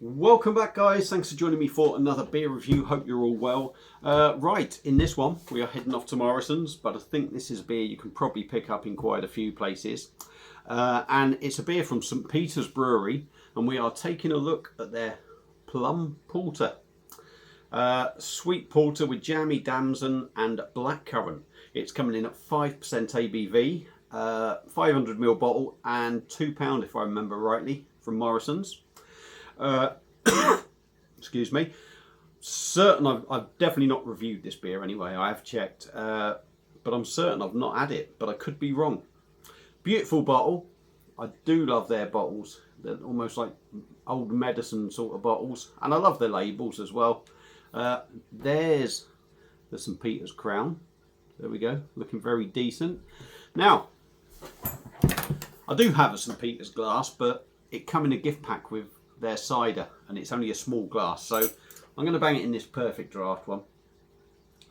Welcome back, guys. Thanks for joining me for another beer review. Hope you're all well. Right, in this one we are heading off to Morrison's, but I think this is a beer you can probably pick up in quite a few places, and it's a beer from St Peter's Brewery, and we are taking a look at their Plum Porter. Sweet porter with jammy damson and blackcurrant. It's coming in at 5% ABV, 500ml bottle, and £2 if I remember rightly, from Morrison's. Excuse me. Certain I've definitely not reviewed this beer anyway. I have checked, but I'm certain I've not had it, but I could be wrong. Beautiful bottle. I do love their bottles. They're almost like old medicine sort of bottles, and I love their labels as well. There's the St Peter's crown. There we go, looking very decent. Now, I do have a St Peter's glass, but it come in a gift pack with their cider, and it's only a small glass, so I'm going to bang it in this perfect draft one.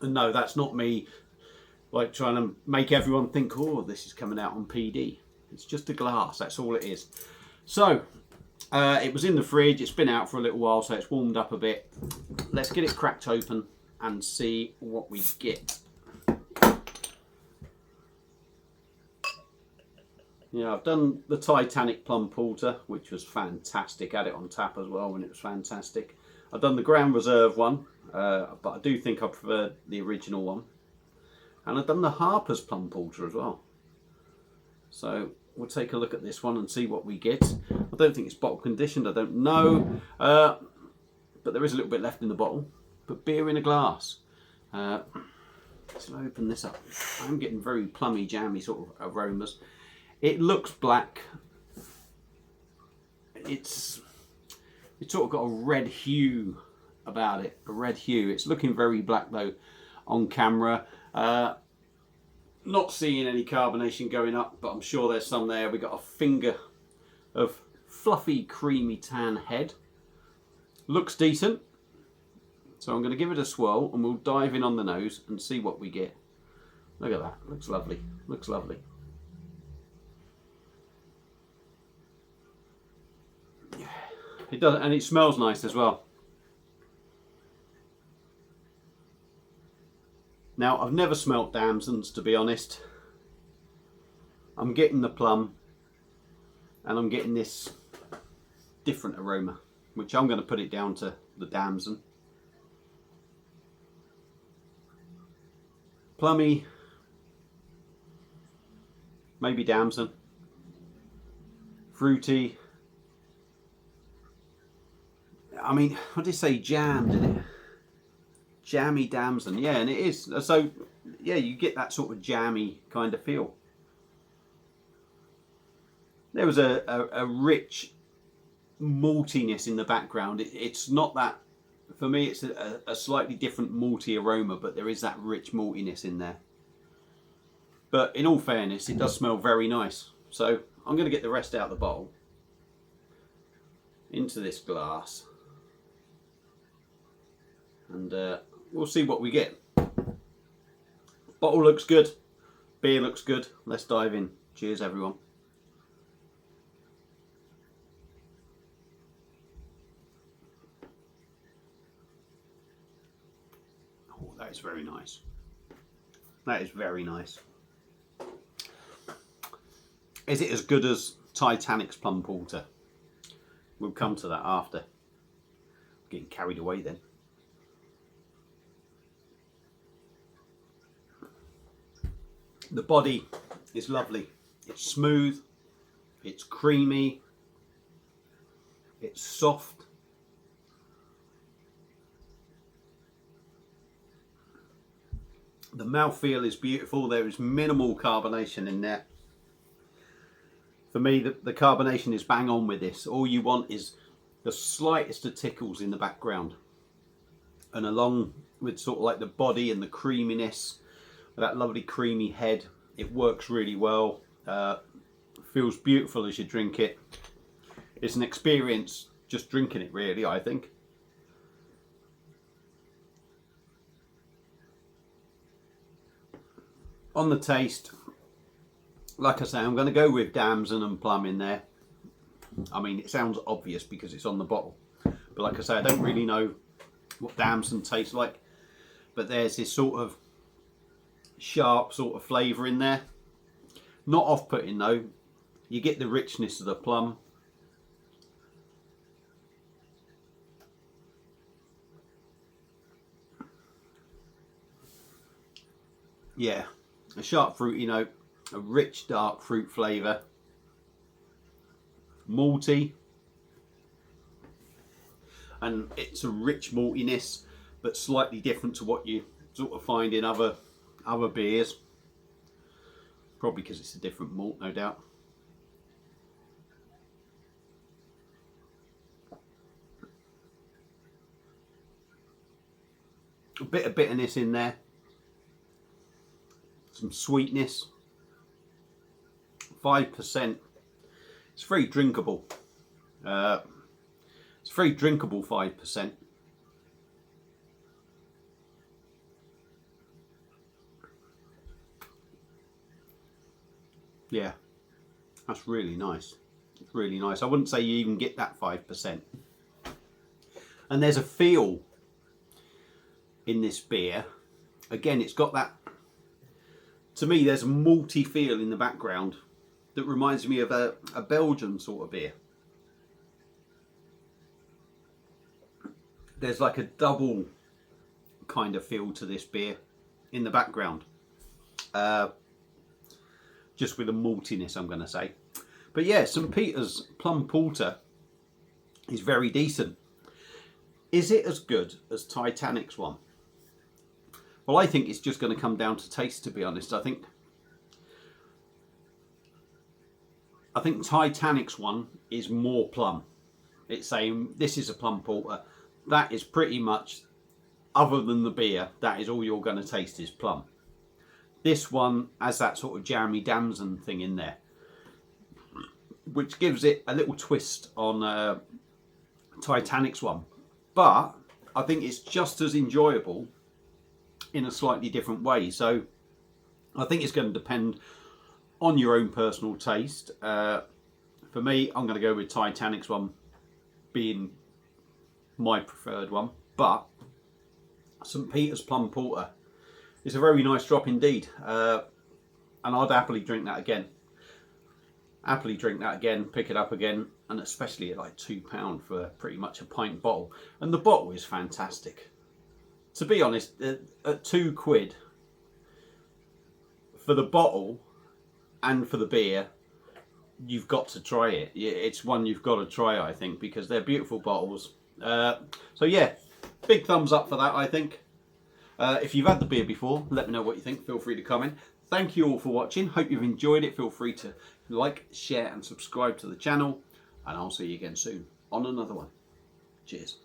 And no, that's not me like trying to make everyone think, oh, this is coming out on PD. It's just a glass, that's all it is. So it was in the fridge, it's been out for a little while, so it's warmed up a bit. Let's get it cracked open and see what we get. Yeah, I've done the Titanic Plum Porter, which was fantastic. Had it on tap as well, and it was fantastic. I've done the Grand Reserve one, but I do think I prefer the original one. And I've done the Harper's Plum Porter as well. So we'll take a look at this one and see what we get. I don't think it's bottle conditioned, I don't know. But there is a little bit left in the bottle. But beer in a glass. Let's open this up. I'm getting very plummy, jammy sort of aromas. It looks black. It's sort of got a red hue about it, a red hue. It's looking very black though on camera. Not seeing any carbonation going up, but I'm sure there's some there. We got a finger of fluffy, creamy tan head. Looks decent. So I'm going to give it a swirl and we'll dive in on the nose and see what we get. Look at that. Looks lovely. Looks lovely. It does, and it smells nice as well. Now, I've never smelt damsons, to be honest. I'm getting the plum, and I'm getting this different aroma, which I'm going to put it down to the damson. Plummy, maybe damson. Fruity. I mean, what did it say? Jam, did it? Jammy damson. Yeah, and it is. So, yeah, you get that sort of jammy kind of feel. There was a rich maltiness in the background. It's not that, for me, it's a slightly different malty aroma, but there is that rich maltiness in there. But in all fairness, it does smell very nice. So, I'm going to get the rest out of the bottle into this glass. And we'll see what we get. Bottle looks good. Beer looks good. Let's dive in. Cheers, everyone. Oh, that is very nice. That is very nice. Is it as good as Titanic's Plum Porter? We'll come to that after. Getting carried away then. The body is lovely. It's smooth, it's creamy, it's soft. The mouthfeel is beautiful. There is minimal carbonation in there. For me, the carbonation is bang on with this. All you want is the slightest of tickles in the background. And along with sort of like the body and the creaminess, that lovely creamy head, it works really well. Feels beautiful as you drink it. It's an experience just drinking it, really, I think. On the taste, like I say, I'm going to go with damson and plum in there. I mean, it sounds obvious because it's on the bottle, But like I say, I don't really know what damson tastes like. But there's this sort of sharp sort of flavour in there. Not off-putting though. You get the richness of the plum. Yeah, a sharp fruity note, a rich dark fruit flavour, malty, and it's a rich maltiness, but slightly different to what you sort of find in other beers. Probably because it's a different malt, no doubt. A bit of bitterness in there. Some sweetness. 5%. It's very drinkable. It's very drinkable 5%. Yeah, that's really nice. It's really nice. I wouldn't say you even get that 5%. And there's a feel in this beer. Again, it's got that, to me, there's a malty feel in the background that reminds me of a Belgian sort of beer. There's like a double kind of feel to this beer in the background. Just with a maltiness, I'm going to say. But yeah, St. Peter's Plum Porter is very decent. Is it as good as Titanic's one? Well, I think it's just going to come down to taste, to be honest. I think Titanic's one is more plum. It's saying this is a plum porter. That is pretty much, other than the beer, that is all you're going to taste is plum. This one has that sort of Jeremy Damson thing in there, which gives it a little twist on Titanic's one. But I think it's just as enjoyable in a slightly different way. So I think it's going to depend on your own personal taste. For me, I'm going to go with Titanic's one being my preferred one. But St. Peter's Plum Porter is a very nice drop indeed. And I'd happily drink that again. Happily drink that again, pick it up again, and especially at like £2 for pretty much a pint bottle. And the bottle is fantastic. To be honest, at £2 for the bottle and for the beer, you've got to try it. It's one you've got to try, I think, because they're beautiful bottles. So yeah, big thumbs up for that, I think. If you've had the beer before, let me know what you think. Feel free to comment. Thank you all for watching. Hope you've enjoyed it. Feel free to like, share and subscribe to the channel. And I'll see you again soon on another one. Cheers.